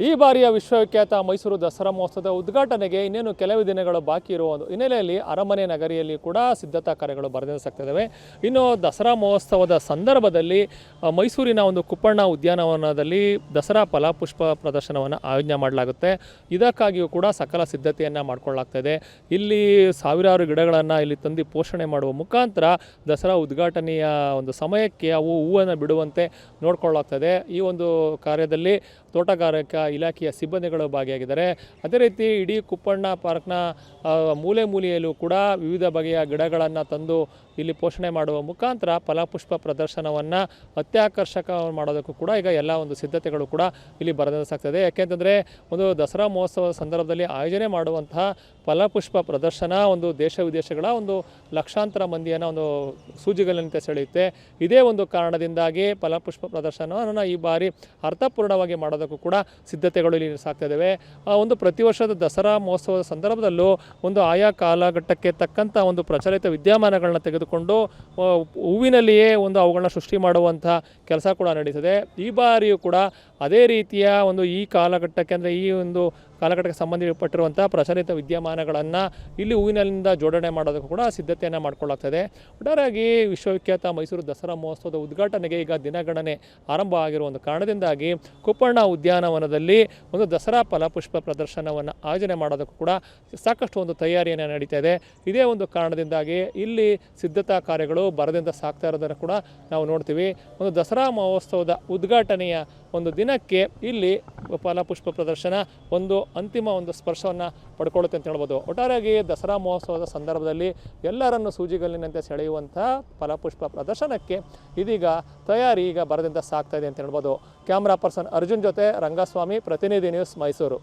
ಈ ಬಾರಿಯ ವಿಶ್ವವಿಖ್ಯಾತ ಮೈಸೂರು ದಸರಾ ಮಹೋತ್ಸವದ ಉದ್ಘಾಟನೆಗೆ ಇನ್ನೇನು ಕೆಲವು ದಿನಗಳು ಬಾಕಿ ಇರುವ ಒಂದು ಹಿನ್ನೆಲೆಯಲ್ಲಿ ಅರಮನೆ ನಗರಿಯಲ್ಲಿ ಕೂಡ ಸಿದ್ಧತಾ ಕಾರ್ಯಗಳು ಬರೆದಿದ್ದಾವೆ. ಇನ್ನು ದಸರಾ ಮಹೋತ್ಸವದ ಸಂದರ್ಭದಲ್ಲಿ ಮೈಸೂರಿನ ಒಂದು ಕುಪ್ಪಣ್ಣ ಉದ್ಯಾನವನದಲ್ಲಿ ದಸರಾ ಫಲಪುಷ್ಪ ಪ್ರದರ್ಶನವನ್ನು ಆಯೋಜನೆ ಮಾಡಲಾಗುತ್ತೆ. ಇದಕ್ಕಾಗಿಯೂ ಕೂಡ ಸಕಲ ಸಿದ್ಧತೆಯನ್ನು ಮಾಡಿಕೊಳ್ಳಲಾಗ್ತದೆ. ಇಲ್ಲಿ ಸಾವಿರಾರು ಗಿಡಗಳನ್ನು ಇಲ್ಲಿ ತಂದು ಪೋಷಣೆ ಮಾಡುವ ಮುಖಾಂತರ ದಸರಾ ಉದ್ಘಾಟನೆಯ ಒಂದು ಸಮಯಕ್ಕೆ ಅವು ಹೂವನ್ನು ಬಿಡುವಂತೆ ನೋಡಿಕೊಳ್ಳಲಾಗ್ತದೆ. ಈ ಒಂದು ಕಾರ್ಯದಲ್ಲಿ ತೋಟಗಾರಿಕಾ ಇಲಾಖೆಯ ಸಿಬ್ಬಂದಿಗಳು ಭಾಗಿಯಾಗಿದ್ದಾರೆ. ಅದೇ ರೀತಿ ಇಡೀ ಕುಪ್ಪಣ್ಣ ಪಾರ್ಕ್ನ ಮೂಲೆ ಮೂಲೆಯಲ್ಲೂ ಕೂಡ ವಿವಿಧ ಬಗೆಯ ಗಿಡಗಳನ್ನು ತಂದು ಇಲ್ಲಿ ಪೋಷಣೆ ಮಾಡುವ ಮುಖಾಂತರ ಫಲಪುಷ್ಪ ಪ್ರದರ್ಶನವನ್ನು ಅತ್ಯಾಕರ್ಷಕ ಮಾಡೋದಕ್ಕೂ ಕೂಡ ಈಗ ಎಲ್ಲ ಒಂದು ಸಿದ್ಧತೆಗಳು ಕೂಡ ಇಲ್ಲಿ ಬರೆದಾಗ್ತದೆ. ಯಾಕೆಂತಂದರೆ ಒಂದು ದಸರಾ ಮಹೋತ್ಸವದ ಸಂದರ್ಭದಲ್ಲಿ ಆಯೋಜನೆ ಮಾಡುವಂತಹ ಫಲಪುಷ್ಪ ಪ್ರದರ್ಶನ ಒಂದು ದೇಶ ವಿದೇಶಗಳ ಒಂದು ಲಕ್ಷಾಂತರ ಮಂದಿಯನ್ನು ಒಂದು ಸೂಜಿಗಲ್ಲಿನಂತೆ ಸೆಳೆಯುತ್ತೆ. ಇದೇ ಒಂದು ಕಾರಣದಿಂದಾಗಿ ಫಲಪುಷ್ಪ ಪ್ರದರ್ಶನವನ್ನು ಈ ಬಾರಿ ಅರ್ಥಪೂರ್ಣವಾಗಿ ಮಾಡೋದಕ್ಕೂ ಕೂಡ ಸಿದ್ಧತೆಗಳು ಇಲ್ಲಿ ಸಾಗ್ತಿದ್ದಾವೆ. ಒಂದು ಪ್ರತಿ ವರ್ಷದ ದಸರಾ ಮಹೋತ್ಸವದ ಸಂದರ್ಭದಲ್ಲೂ ಒಂದು ಆಯಾ ಕಾಲಘಟ್ಟಕ್ಕೆ ತಕ್ಕಂಥ ಒಂದು ಪ್ರಚಲಿತ ವಿದ್ಯಮಾನಗಳನ್ನ ತೆಗೆದುಕೊಂಡು ಹೂವಿನಲ್ಲಿಯೇ ಒಂದು ಅವುಗಳನ್ನ ಸೃಷ್ಟಿ ಮಾಡುವಂಥ ಕೆಲಸ ಕೂಡ ನಡೀತದೆ. ಈ ಬಾರಿಯೂ ಕೂಡ ಅದೇ ರೀತಿಯ ಒಂದು ಈ ಕಾಲಘಟ್ಟಕ್ಕೆ ಅಂದರೆ ಈ ಒಂದು ಕಾಲಘಟ್ಟಕ್ಕೆ ಸಂಬಂಧಪಟ್ಟಿರುವಂಥ ಪ್ರಚಲಿತ ವಿದ್ಯಮಾನಗಳನ್ನು ಇಲ್ಲಿ ಹೂವಿನಿಂದ ಜೋಡಣೆ ಮಾಡೋದಕ್ಕೂ ಕೂಡ ಸಿದ್ಧತೆಯನ್ನು ಮಾಡಿಕೊಳ್ಳಲಾಗ್ತದೆ. ಒಟ್ಟಾರೆಯಾಗಿ ವಿಶ್ವವಿಖ್ಯಾತ ಮೈಸೂರು ದಸರಾ ಮಹೋತ್ಸವದ ಉದ್ಘಾಟನೆಗೆ ಈಗ ದಿನಗಣನೆ ಆರಂಭ ಆಗಿರುವ ಒಂದು ಕಾರಣದಿಂದಾಗಿ ಕುಪ್ಪಣ್ಣ ಉದ್ಯಾನವನದಲ್ಲಿ ಒಂದು ದಸರಾ ಫಲಪುಷ್ಪ ಪ್ರದರ್ಶನವನ್ನು ಆಯೋಜನೆ ಮಾಡೋದಕ್ಕೂ ಕೂಡ ಸಾಕಷ್ಟು ಒಂದು ತಯಾರಿಯನ್ನು ನಡೀತಾ ಇದೆ. ಇದೇ ಒಂದು ಕಾರಣದಿಂದಾಗಿ ಇಲ್ಲಿ ಸಿದ್ಧತಾ ಕಾರ್ಯಗಳು ಭರದಿಂದ ಸಾಗ್ತಾ ಇರೋದನ್ನು ಕೂಡ ನಾವು ನೋಡ್ತೀವಿ. ಒಂದು ದಸರಾ ಮಹೋತ್ಸವದ ಉದ್ಘಾಟನೆಯ ಒಂದು ದಿನಕ್ಕೆ ಇಲ್ಲಿ ಫಲಪುಷ್ಪ ಪ್ರದರ್ಶನ ಒಂದು ಅಂತಿಮ ಒಂದು ಸ್ಪರ್ಶವನ್ನು ಪಡ್ಕೊಳ್ಳುತ್ತೆ ಅಂತ ಹೇಳ್ಬೋದು. ಒಟ್ಟಾರೆಯಾಗಿ ದಸರಾ ಮಹೋತ್ಸವದ ಸಂದರ್ಭದಲ್ಲಿ ಎಲ್ಲರನ್ನು ಸೂಜಿಗಲ್ಲಿನಂತೆ ಸೆಳೆಯುವಂಥ ಫಲಪುಷ್ಪ ಪ್ರದರ್ಶನಕ್ಕೆ ಇದೀಗ ತಯಾರಿ ಈಗ ಭರದಿಂದ ಸಾಗ್ತಾ ಇದೆ ಅಂತ ಹೇಳ್ಬೋದು. ಕ್ಯಾಮ್ರಾ ಪರ್ಸನ್ ಅರ್ಜುನ್ ಜೊತೆ ರಂಗಸ್ವಾಮಿ, ಪ್ರತಿನಿಧಿ ನ್ಯೂಸ್, ಮೈಸೂರು.